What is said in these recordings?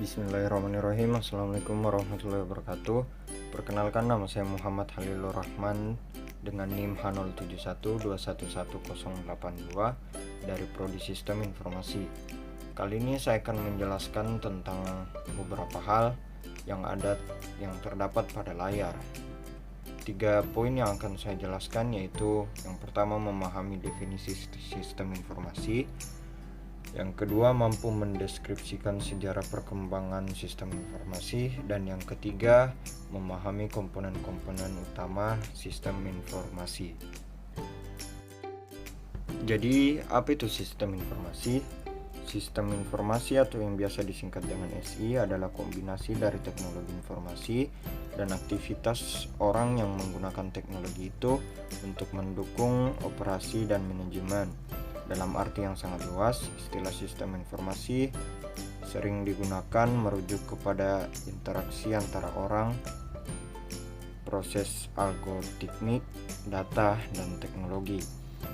Bismillahirrahmanirrahim. Assalamualaikum warahmatullahi wabarakatuh. Perkenalkan, nama saya Muhammad Halilur Rahman dengan NIM H0712111082 dari Prodi Sistem Informasi. Kali ini saya akan menjelaskan tentang beberapa hal yang terdapat pada layar. 3 poin yang akan saya jelaskan, yaitu yang pertama, memahami definisi sistem informasi. Yang kedua, mampu mendeskripsikan sejarah perkembangan sistem informasi. Dan yang ketiga, memahami komponen-komponen utama sistem informasi. Jadi, apa itu sistem informasi? Sistem informasi atau yang biasa disingkat dengan SI adalah kombinasi dari teknologi informasi dan aktivitas orang yang menggunakan teknologi itu untuk mendukung operasi dan manajemen. Dalam arti yang sangat luas, istilah sistem informasi sering digunakan merujuk kepada interaksi antara orang, proses algoritmik, data, dan teknologi.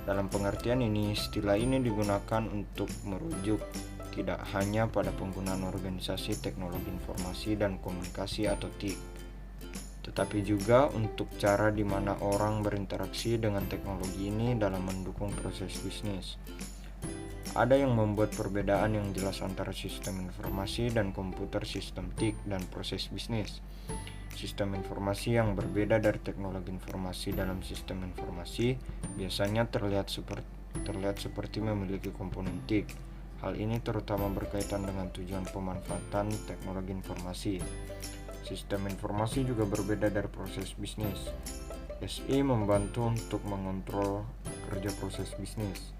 Dalam pengertian ini, istilah ini digunakan untuk merujuk tidak hanya pada penggunaan organisasi teknologi informasi dan komunikasi atau TIK, tetapi juga untuk cara di mana orang berinteraksi dengan teknologi ini dalam mendukung proses bisnis. Ada yang membuat perbedaan yang jelas antara sistem informasi dan komputer sistem TIK dan proses bisnis. Sistem informasi yang berbeda dari teknologi informasi dalam sistem informasi biasanya terlihat seperti memiliki komponen TIK. Hal ini terutama berkaitan dengan tujuan pemanfaatan teknologi informasi. Sistem informasi juga berbeda dari proses bisnis. SI membantu untuk mengontrol kerja proses bisnis.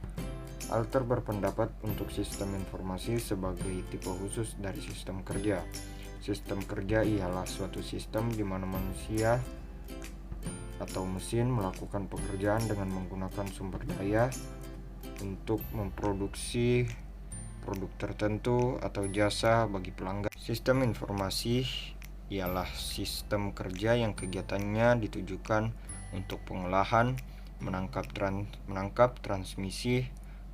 Alter berpendapat untuk sistem informasi sebagai tipe khusus dari sistem kerja. Sistem kerja ialah suatu sistem di mana manusia atau mesin melakukan pekerjaan dengan menggunakan sumber daya untuk memproduksi produk tertentu atau jasa bagi pelanggan. Sistem informasi ialah sistem kerja yang kegiatannya ditujukan untuk pengolahan, menangkap, transmisi,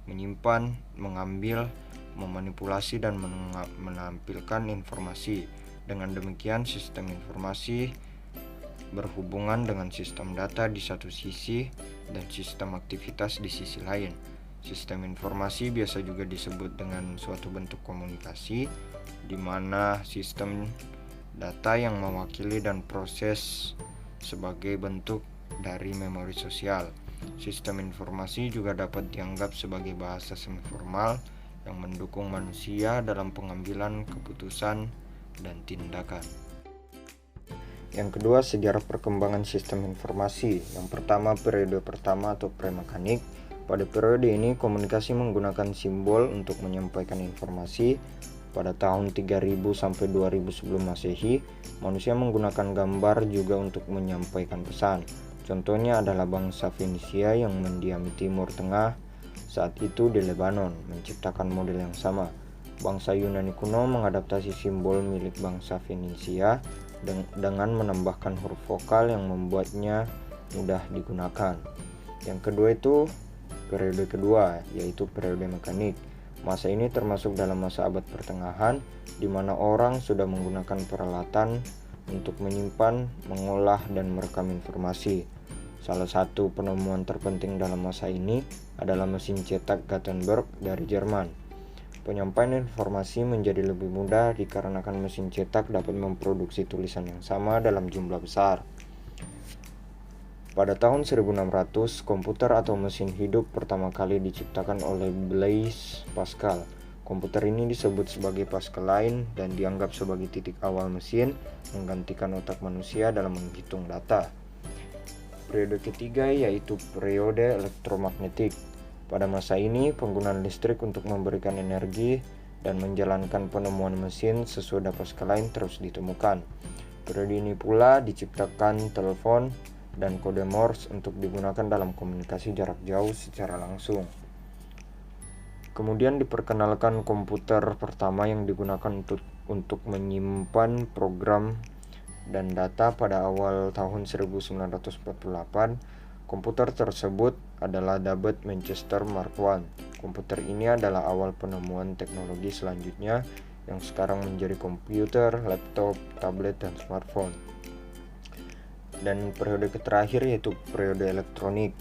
menyimpan, mengambil, memanipulasi, dan menampilkan informasi. Dengan demikian, sistem informasi berhubungan dengan sistem data di satu sisi dan sistem aktivitas di sisi lain. Sistem informasi biasa juga disebut dengan suatu bentuk komunikasi, di mana sistem data yang mewakili dan proses sebagai bentuk dari memori sosial. Sistem informasi juga dapat dianggap sebagai bahasa semi-formal yang mendukung manusia dalam pengambilan keputusan dan tindakan. Yang kedua, sejarah perkembangan sistem informasi. Yang pertama, periode pertama atau pre-mekanik. Pada periode ini, komunikasi menggunakan simbol untuk menyampaikan informasi. Pada tahun 3000 sampai 2000 sebelum Masehi, manusia menggunakan gambar juga untuk menyampaikan pesan. Contohnya adalah bangsa Fenisia yang mendiami Timur Tengah saat itu di Lebanon, menciptakan model yang sama. Bangsa Yunani kuno mengadaptasi simbol milik bangsa Fenisia dengan menambahkan huruf vokal yang membuatnya mudah digunakan. Yang kedua itu periode kedua, yaitu periode mekanik. Masa ini termasuk dalam masa abad pertengahan, di mana orang sudah menggunakan peralatan untuk menyimpan, mengolah, dan merekam informasi. Salah satu penemuan terpenting dalam masa ini adalah mesin cetak Gutenberg dari Jerman. Penyampaian informasi menjadi lebih mudah dikarenakan mesin cetak dapat memproduksi tulisan yang sama dalam jumlah besar. Pada tahun 1600, komputer atau mesin hidup pertama kali diciptakan oleh Blaise Pascal. Komputer ini disebut sebagai Pascaline dan dianggap sebagai titik awal mesin menggantikan otak manusia dalam menghitung data. Periode ketiga yaitu periode elektromagnetik. Pada masa ini, penggunaan listrik untuk memberikan energi dan menjalankan penemuan mesin sesudah Pascaline terus ditemukan. Periode ini pula diciptakan telepon dan kode Morse untuk digunakan dalam komunikasi jarak jauh secara langsung. Kemudian diperkenalkan komputer pertama yang digunakan untuk menyimpan program dan data pada awal tahun 1948. Komputer tersebut adalah Dubert Manchester Mark I. Komputer ini adalah awal penemuan teknologi selanjutnya, yang sekarang menjadi komputer, laptop, tablet, dan smartphone. Dan periode terakhir yaitu periode elektronik.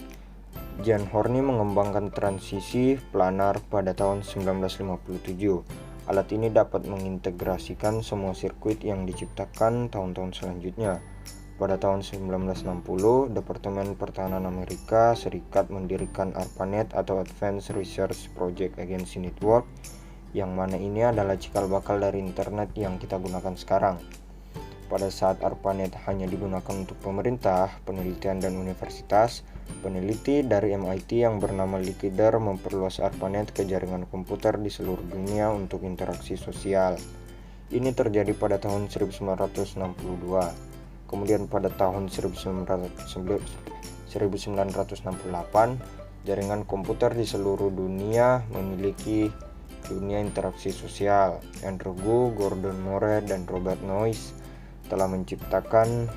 Jan Horney mengembangkan transisi planar pada tahun 1957. Alat ini dapat mengintegrasikan semua sirkuit yang diciptakan tahun-tahun selanjutnya. Pada tahun 1960, Departemen Pertahanan Amerika Serikat mendirikan ARPANET atau Advanced Research Project Agency Network, yang mana ini adalah cikal bakal dari internet yang kita gunakan sekarang. Pada saat ARPANET hanya digunakan untuk pemerintah, penelitian, dan universitas, peneliti dari MIT yang bernama Lee Kidder memperluas ARPANET ke jaringan komputer di seluruh dunia untuk interaksi sosial. Ini terjadi pada tahun 1962. Kemudian pada tahun 1968, jaringan komputer di seluruh dunia memiliki dunia interaksi sosial. Andrew Gu, Gordon Moore, dan Robert Noyce telah menciptakan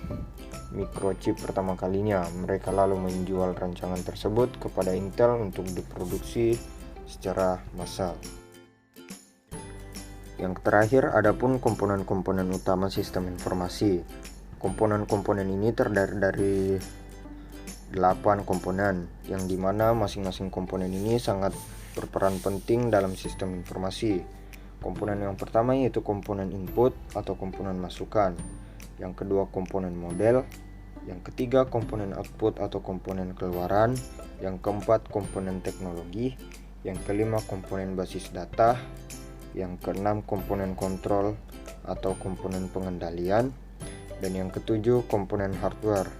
microchip pertama kalinya. Mereka lalu menjual rancangan tersebut kepada Intel untuk diproduksi secara massal. Yang terakhir, adapun komponen-komponen utama sistem informasi. Komponen-komponen ini terdiri dari 8 komponen, yang dimana masing-masing komponen ini sangat berperan penting dalam sistem informasi. Komponen yang pertama yaitu komponen input atau komponen masukan. Yang kedua komponen model. Yang ketiga komponen output atau komponen keluaran. Yang keempat komponen teknologi. Yang kelima komponen basis data. Yang keenam komponen kontrol atau komponen pengendalian. Dan yang ketujuh komponen hardware.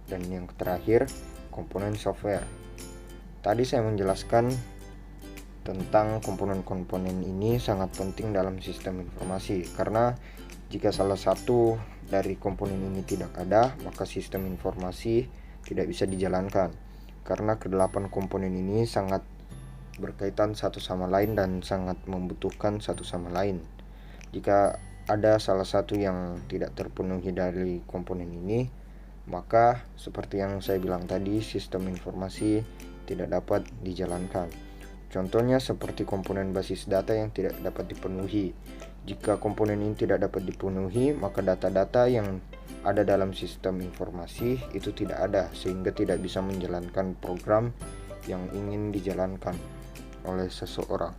Dan yang terakhir komponen software. Tadi saya menjelaskan tentang komponen-komponen ini sangat penting dalam sistem informasi, karena jika salah satu dari komponen ini tidak ada, maka sistem informasi tidak bisa dijalankan, karena kedelapan komponen ini sangat berkaitan satu sama lain dan sangat membutuhkan satu sama lain. Jika ada salah satu yang tidak terpenuhi dari komponen ini, maka seperti yang saya bilang tadi, sistem informasi tidak dapat dijalankan. Contohnya seperti komponen basis data yang tidak dapat dipenuhi. Jika komponen ini tidak dapat dipenuhi, maka data-data yang ada dalam sistem informasi itu tidak ada, sehingga tidak bisa menjalankan program yang ingin dijalankan oleh seseorang.